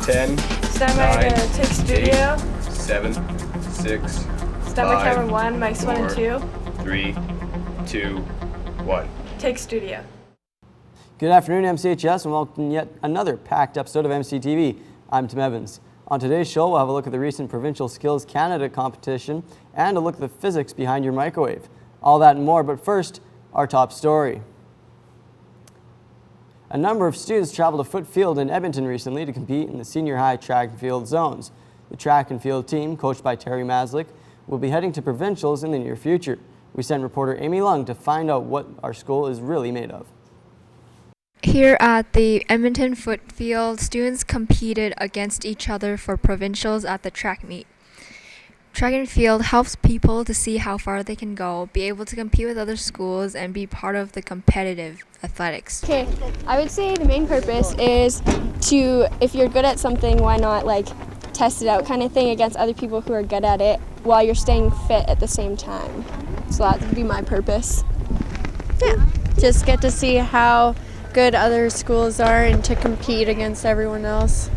Ten. Semi to Tick Studio. 7, 6. Semi 5, camera 1, mics 1 and 2. 3, 2, 1. Tick Studio. Good afternoon, MCHS, and welcome to yet another packed episode of MCTV. I'm Tim Evans. On today's show, we'll have a look at the recent Provincial Skills Canada competition and a look at the physics behind your microwave. All that and more, but first, our top story. A number of students traveled to Foot Field in Edmonton recently to compete in the senior high track and field zones. The track and field team, coached by Terry Maslick, will be heading to provincials in the near future. We sent reporter Amy Lung to find out what our school is really made of. Here at the Edmonton Foot Field, students competed against each other for provincials at the track meet. Track and field helps people to see how far they can go, be able to compete with other schools, and be part of the competitive athletics. Okay, I would say the main purpose is to, if you're good at something, why not test it out kind of thing against other people who are good at it while you're staying fit at the same time. So that would be my purpose. Yeah, just get to see how good other schools are and to compete against everyone else.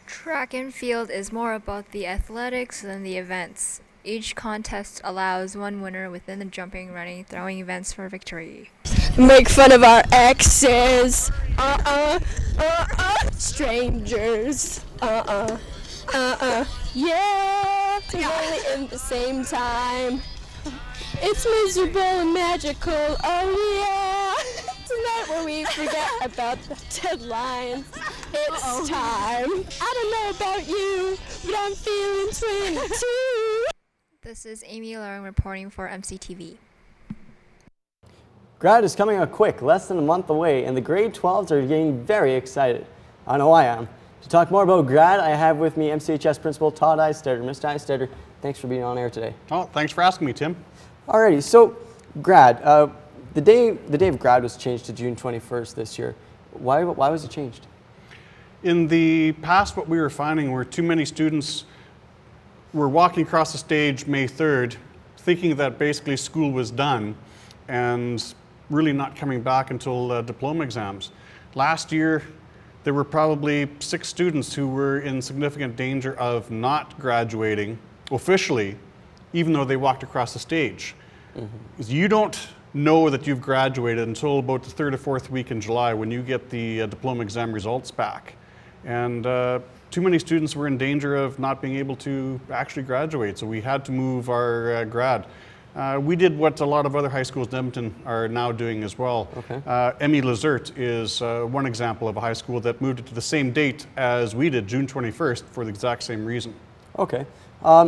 Track and field is more about the athletics than the events. Each contest allows one winner within the jumping, running, throwing events for victory. Make fun of our exes. Strangers. Yeah, only in the same time. It's miserable and magical. Oh yeah. Tonight when we forget about the deadlines, it's time. I don't know about you, but I'm feeling 22. This is Amy Lung reporting for MCTV. Grad is coming up quick, less than a month away, and the grade 12s are getting very excited. I know I am. To talk more about grad, I have with me MCHS Principal Todd Eistetter. Mr. Eistetter, thanks for being on air today. Oh, thanks for asking me, Tim. Alrighty, so grad, the day of grad was changed to June 21st this year. Why was it changed? In the past, what we were finding were too many students were walking across the stage May 3rd, thinking that basically school was done and really not coming back until diploma exams. Last year, there were probably 6 students who were in significant danger of not graduating officially, even though they walked across the stage. Mm-hmm. You don't know that you've graduated until about the 3rd or 4th week in July when you get the diploma exam results back. And too many students were in danger of not being able to actually graduate, so we had to move our grad. We did what a lot of other high schools in Edmonton are now doing as well. Okay. Emmy Lazert is one example of a high school that moved it to the same date as we did, June 21st, for the exact same reason. Okay.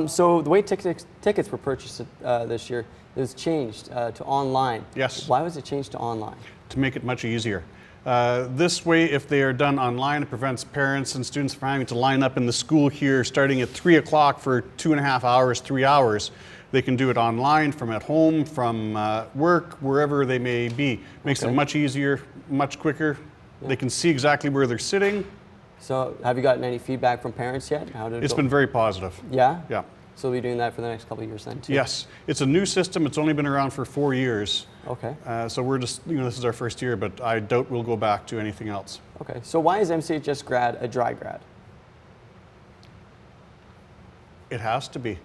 So the way tickets were purchased this year, it was changed to online. Yes. Why was it changed to online? To make it much easier. This way, if they are done online, it prevents parents and students from having to line up in the school here starting at 3 o'clock for 2.5 hours, 3 hours. They can do it online, from at home, from work, wherever they may be. Makes it much easier, much quicker. Yeah. They can see exactly where they're sitting. So have you gotten any feedback from parents yet? How did it It's go? been very positive. Yeah? Yeah. So we'll be doing that for the next couple of years then too? Yes. It's a new system. It's only been around for 4 years. Okay. So we're just, this is our first year, but I doubt we'll go back to anything else. Okay. So why is MCHS grad a dry grad? It has to be.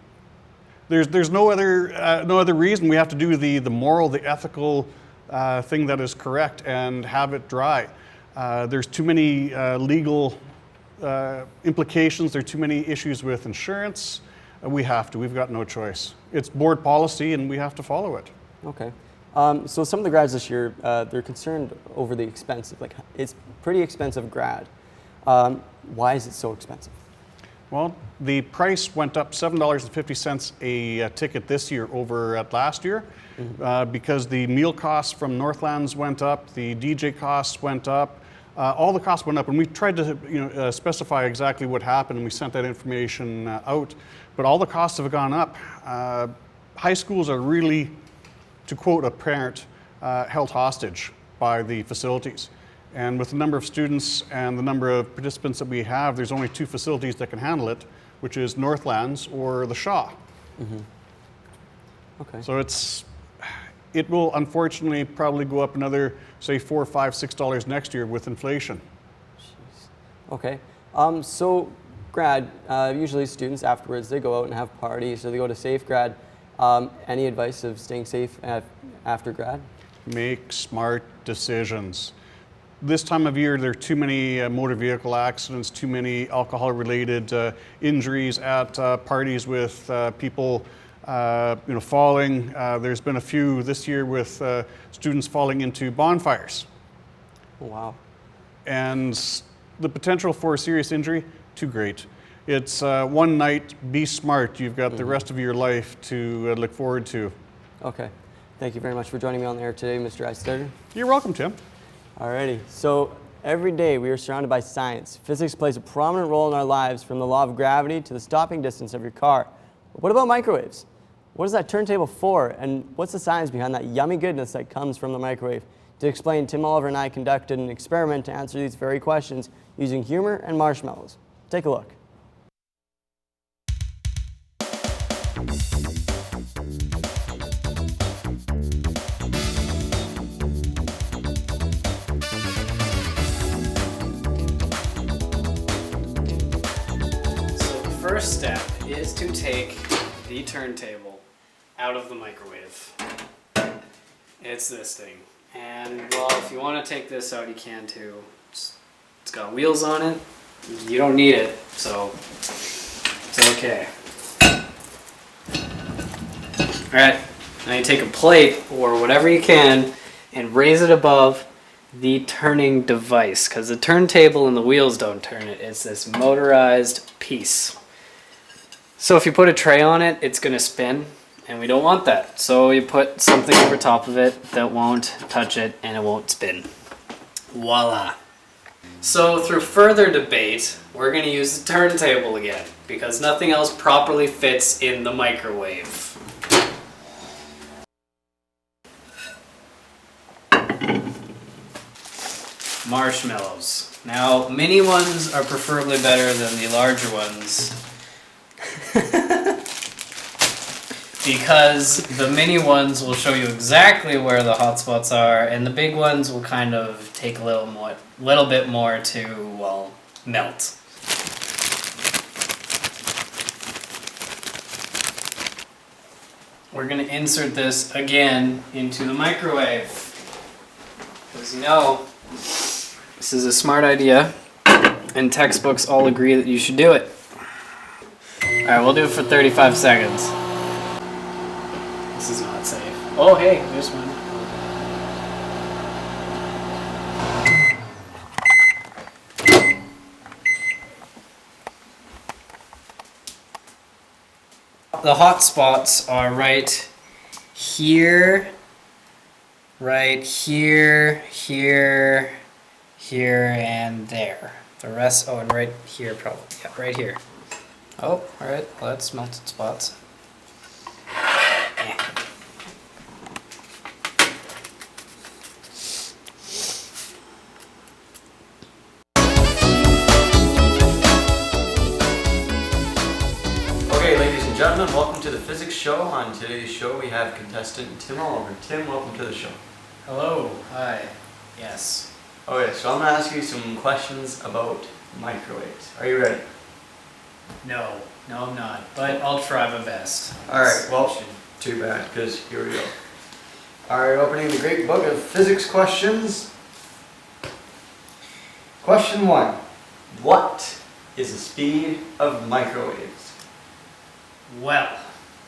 There's no other reason. We have to do the moral, the ethical thing that is correct and have it dry. There's too many legal implications. There are too many issues with insurance. We've got no choice. It's board policy and we have to follow it. Okay. So some of the grads this year, they're concerned over the expensive. It's pretty expensive grad. Why is it so expensive? Well, the price went up $7.50 a ticket this year over at last year, because the meal costs from Northlands went up, the DJ costs went up, all the costs went up, and we tried to specify exactly what happened, and we sent that information out, but all the costs have gone up. High schools are really to quote a parent, held hostage by the facilities. And with the number of students and the number of participants that we have, there's only 2 facilities that can handle it, which is Northlands or the Shaw. Okay. So it will unfortunately probably go up another, say, $4, $5, $6 next year with inflation. Okay. So grad, usually students afterwards, they go out and have parties, or they go to Safe Grad. Any advice of staying safe after grad? Make smart decisions. This time of year, there are too many motor vehicle accidents, too many alcohol-related injuries at parties with people falling. There's been a few this year with students falling into bonfires. Oh, wow. And the potential for serious injury, too great. It's one night, be smart. You've got the rest of your life to look forward to. Okay. Thank you very much for joining me on the air today, Mr. Eistetter. You're welcome, Tim. Alrighty. So every day we are surrounded by science. Physics plays a prominent role in our lives, from the law of gravity to the stopping distance of your car. But what about microwaves? What is that turntable for, and what's the science behind that yummy goodness that comes from the microwave? To explain, Tim Oliver and I conducted an experiment to answer these very questions using humor and marshmallows. Take a look. First step is to take the turntable out of the microwave. It's this thing. And well, if you want to take this out, you can too. It's got wheels on it. You don't need it, so it's okay. Alright, now you take a plate or whatever you can and raise it above the turning device, because the turntable and the wheels don't turn it. It's this motorized piece. So if you put a tray on it, it's going to spin, and we don't want that. So you put something over top of it that won't touch it, and it won't spin. Voila. So through further debate, we're going to use the turntable again, because nothing else properly fits in the microwave. Marshmallows. Now, mini ones are preferably better than the larger ones. Because the mini ones will show you exactly where the hot spots are, and the big ones will kind of take a little bit more to, well, melt. We're going to insert this again into the microwave. Because you know, this is a smart idea, and textbooks all agree that you should do it. Alright, we'll do it for 35 seconds. This is not safe. Oh, hey, there's one. The hot spots are right here, here, and there. The rest, oh, and right here probably. Yeah, right here. Oh, alright, well, that's melted spots. Yeah. Okay, ladies and gentlemen, welcome to the physics show. On today's show, we have contestant Tim Oliver. Tim, welcome to the show. Hello, hi, yes. Okay, so I'm going to ask you some questions about microwaves. Are you ready? No, I'm not, but I'll try my best. Alright, well, too bad, because here we go. Alright, opening the great book of physics questions. Question 1. What is the speed of microwaves? Well,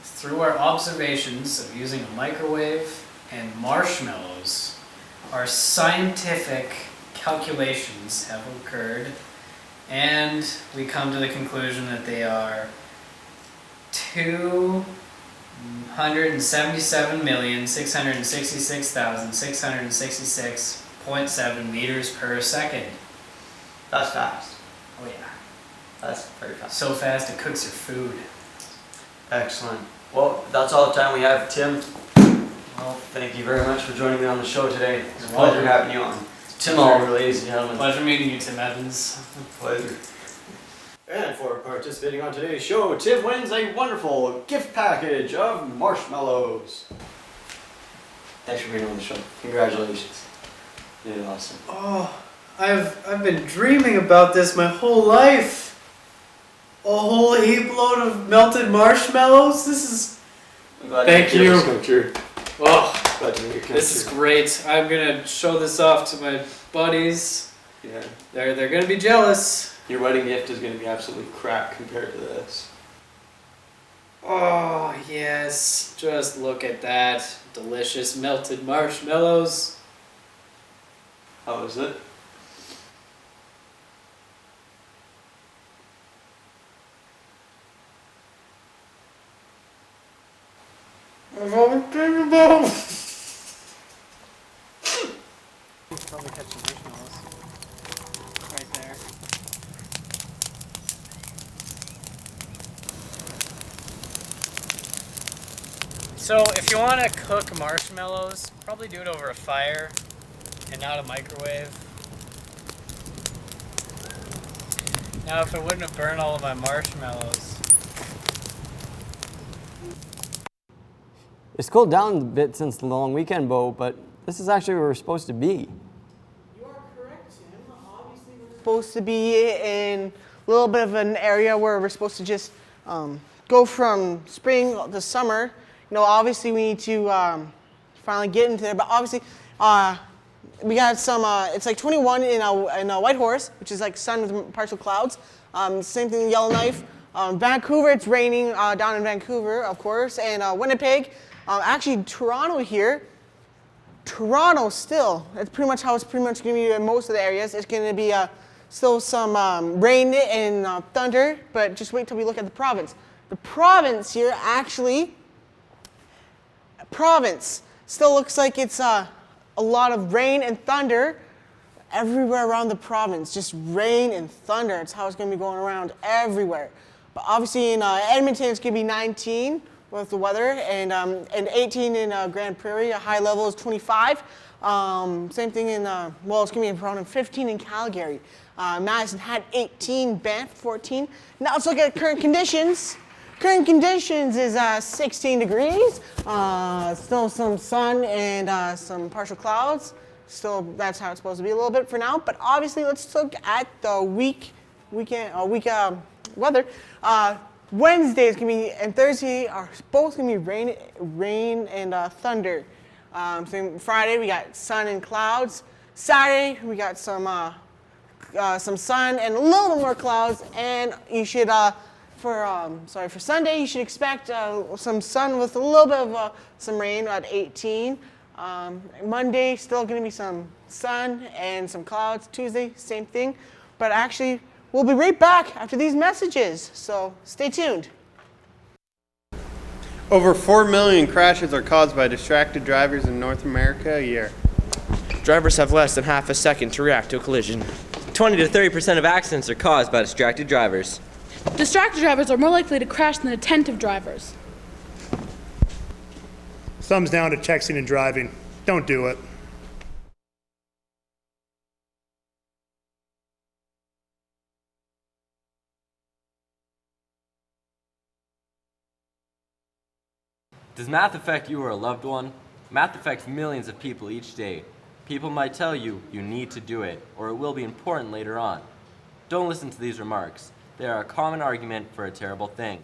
through our observations of using a microwave and marshmallows, our scientific calculations have occurred, and we come to the conclusion that they are 277,666,666.7 meters per second. That's fast. Oh yeah. That's very fast. So fast it cooks your food. Excellent. Well, that's all the time we have, Tim. Well, thank you very much for joining me on the show today. It's a pleasure having you on. Tim Oliver, ladies and gentlemen. Pleasure meeting you, Tim Evans. Pleasure. And for participating on today's show, Tim wins a wonderful gift package of marshmallows. Thanks for being on the show. Congratulations. You did awesome. Oh, I've been dreaming about this my whole life. A whole heap load of melted marshmallows. This is. I'm glad Thank your you. dreams come true. Oh, Glad to make it come this is true. great. I'm gonna show this off to my buddies. Yeah. They're gonna be jealous. Your wedding gift is going to be absolutely crap compared to this. Oh yes, just look at that. Delicious melted marshmallows. How is it? Probably catch some marshmallows. Right there. So if you want to cook marshmallows, probably do it over a fire and not a microwave. Now if it wouldn't have burned all of my marshmallows. It's cooled down a bit since the long weekend, Bo, but this is actually where we're supposed to be. You are correct, Tim. Obviously, we're supposed to be in a little bit of an area where we're supposed to just go from spring to summer. You know, obviously we need to finally get into there, but obviously we got some, it's like 21 in a White Horse, which is like sun with partial clouds. Same thing in Yellowknife. Vancouver, it's raining down in Vancouver, of course, and Winnipeg. Actually, Toronto here. Toronto still, it's pretty much how it's pretty much going to be in most of the areas. It's going to be still some rain and thunder, but just wait till we look at the province. The province here actually, still looks like it's a lot of rain and thunder everywhere around the province. Just rain and thunder. It's how it's going to be going around everywhere. But obviously in Edmonton, it's going to be 19 with the weather, and 18 in Grand Prairie. A high level is 25. Same thing in, well, it's going to be around 15 in Calgary. Madison had 18, Banff 14. Now let's look at current conditions. Current conditions is 16 degrees. Still some sun and some partial clouds. Still, that's how it's supposed to be a little bit for now. But obviously, let's look at the week weather. Wednesday is gonna be and Thursday are both gonna be rain and thunder. So Friday we got sun and clouds. Saturday we got some sun and a little bit more clouds. And you should for Sunday you should expect some sun with a little bit of some rain at 18. Monday still gonna be some sun and some clouds. Tuesday same thing, but actually. We'll be right back after these messages, so stay tuned. Over 4 million crashes are caused by distracted drivers in North America a year. Drivers have less than half a second to react to a collision. 20 to 30% of accidents are caused by distracted drivers. Distracted drivers are more likely to crash than attentive drivers. Thumbs down to texting and driving. Don't do it. Does math affect you or a loved one? Math affects millions of people each day. People might tell you you need to do it, or it will be important later on. Don't listen to these remarks. They are a common argument for a terrible thing.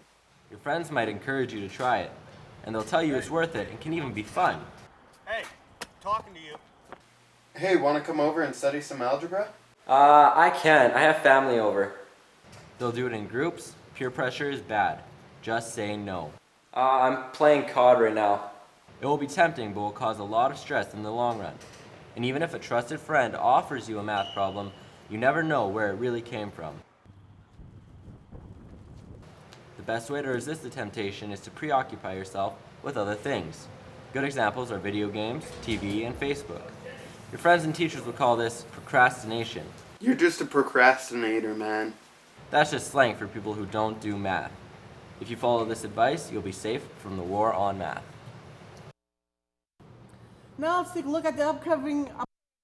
Your friends might encourage you to try it, and they'll tell you it's worth it and can even be fun. Hey, talking to you. Hey, want to come over and study some algebra? I can't. I have family over. They'll do it in groups. Peer pressure is bad. Just say no. I'm playing COD right now. It will be tempting, but will cause a lot of stress in the long run. And even if a trusted friend offers you a math problem, you never know where it really came from. The best way to resist the temptation is to preoccupy yourself with other things. Good examples are video games, TV, and Facebook. Your friends and teachers will call this procrastination. You're just a procrastinator, man. That's just slang for people who don't do math. If you follow this advice, you'll be safe from the war on math. Now let's take a look at the upcoming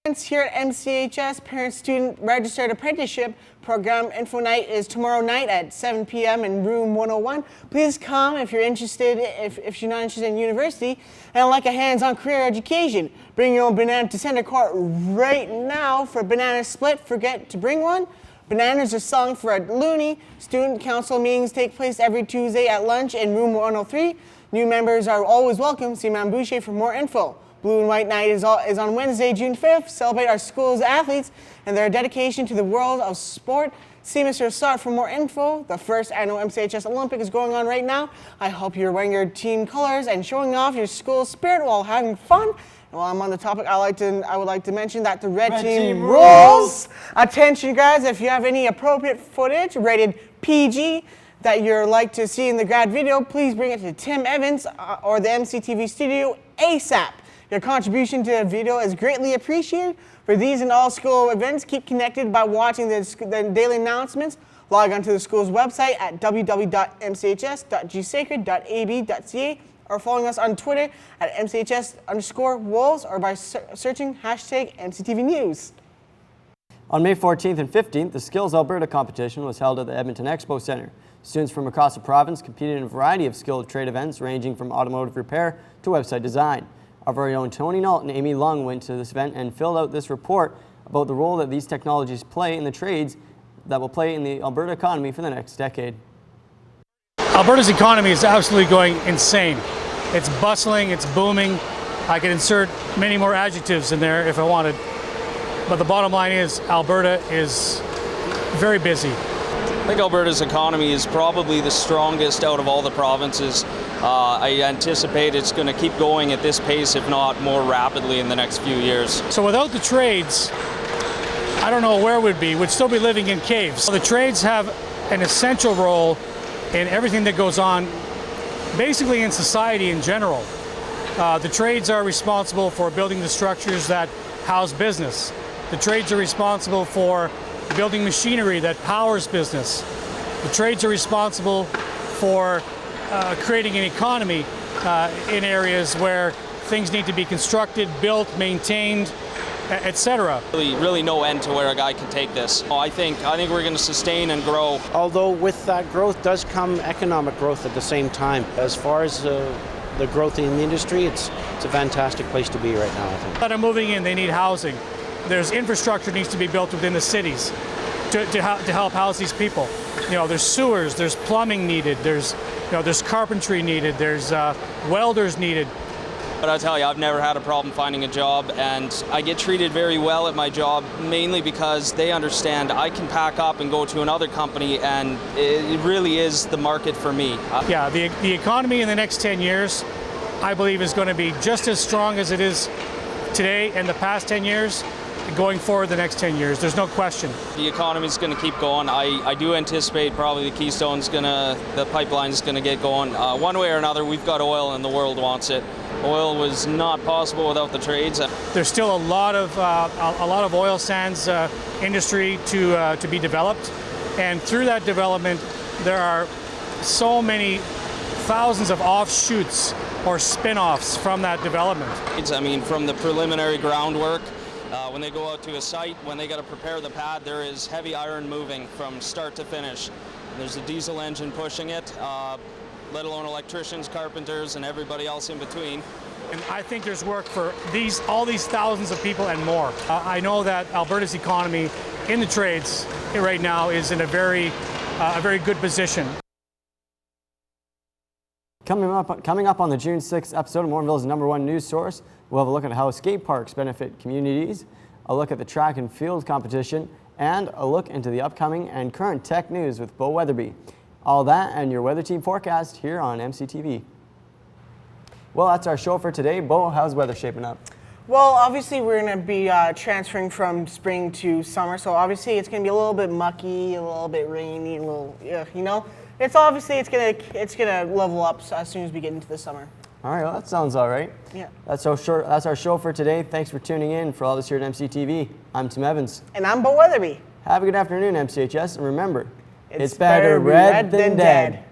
events here at MCHS. Parent-Student Registered Apprenticeship Program Info Night is tomorrow night at 7 p.m. in room 101. Please come if you're interested, if you're not interested in university and like a hands-on career education. Bring your own banana to center court right now for banana split. Forget to bring one. Bananas are selling for a loonie. Student council meetings take place every Tuesday at lunch in room 103. New members are always welcome. See Madame Boucher for more info. Blue and White Night is on Wednesday, June 5th. Celebrate our school's athletes and their dedication to the world of sport. See Mr. Assad for more info. The first annual MCHS Olympic is going on right now. I hope you're wearing your team colors and showing off your school spirit while having fun. And while I'm on the topic, I would like to mention that the red team rules. Attention guys, if you have any appropriate footage rated PG that you'd like to see in the grad video, please bring it to Tim Evans or the MCTV studio ASAP. Your contribution to the video is greatly appreciated. For these and all school events, keep connected by watching the daily announcements. Log on to the school's website at www.mchs.gsacred.ab.ca or following us on Twitter at MCHS_Wolves or by searching hashtag MCTV News. On May 14th and 15th, the Skills Alberta competition was held at the Edmonton Expo Centre. Students from across the province competed in a variety of skilled trade events ranging from automotive repair to website design. Our very own Tony Nault and Amy Lung went to this event and filled out this report about the role that these technologies play in the trades that will play in the Alberta economy for the next decade. Alberta's economy is absolutely going insane. It's bustling, it's booming. I could insert many more adjectives in there if I wanted. But the bottom line is Alberta is very busy. I think Alberta's economy is probably the strongest out of all the provinces. I anticipate it's going to keep going at this pace, if not more rapidly in the next few years. So without the trades, I don't know where we'd be. We'd still be living in caves. The trades have an essential role in everything that goes on, basically in society in general. The trades are responsible for building the structures that house business. The trades are responsible for building machinery that powers business. The trades are responsible for creating an economy in areas where things need to be constructed, built, maintained, etc. Really no end to where a guy can take this. I think we're going to sustain and grow. Although with that growth does come economic growth at the same time. As far as the growth in the industry, it's a fantastic place to be right now, I think. That are moving in, they need housing. There's infrastructure needs to be built within the cities to help house these people. You know, there's sewers, there's plumbing needed, there's carpentry needed, there's welders needed. But I'll tell you, I've never had a problem finding a job, and I get treated very well at my job, mainly because they understand I can pack up and go to another company, and it really is the market for me. Yeah, the economy in the next 10 years, I believe, is going to be just as strong as it is today and the past 10 years. Going forward the next 10 years, there's no question. The economy's going to keep going. I do anticipate probably the the pipeline's going to get going. One way or another, we've got oil and the world wants it. Oil was not possible without the trades. There's still a lot of oil sands industry to be developed, and through that development, there are so many thousands of offshoots or spin-offs from that development. I mean, from the preliminary groundwork. When they go out to a site, when they got to prepare the pad, there is heavy iron moving from start to finish. There's a diesel engine pushing it, let alone electricians, carpenters, and everybody else in between. And I think there's work for all these thousands of people and more. I know that Alberta's economy in the trades right now is in a very good position. Coming up on the June 6th episode of Morinville's #1 news source, we'll have a look at how skate parks benefit communities, a look at the track and field competition, and a look into the upcoming and current tech news with Bo Weatherby. All that and your weather team forecast here on MCTV. Well, that's our show for today. Bo, how's weather shaping up? Well, obviously we're going to be transferring from spring to summer, so obviously it's going to be a little bit mucky, a little bit rainy, a little, you know. It's gonna level up as soon as we get into the summer. All right, well, that sounds all right. Yeah. That's our show for today. Thanks for tuning in. For all this here at MCTV, I'm Tim Evans. And I'm Bo Weatherby. Have a good afternoon, MCHS, and remember, it's better red than dead.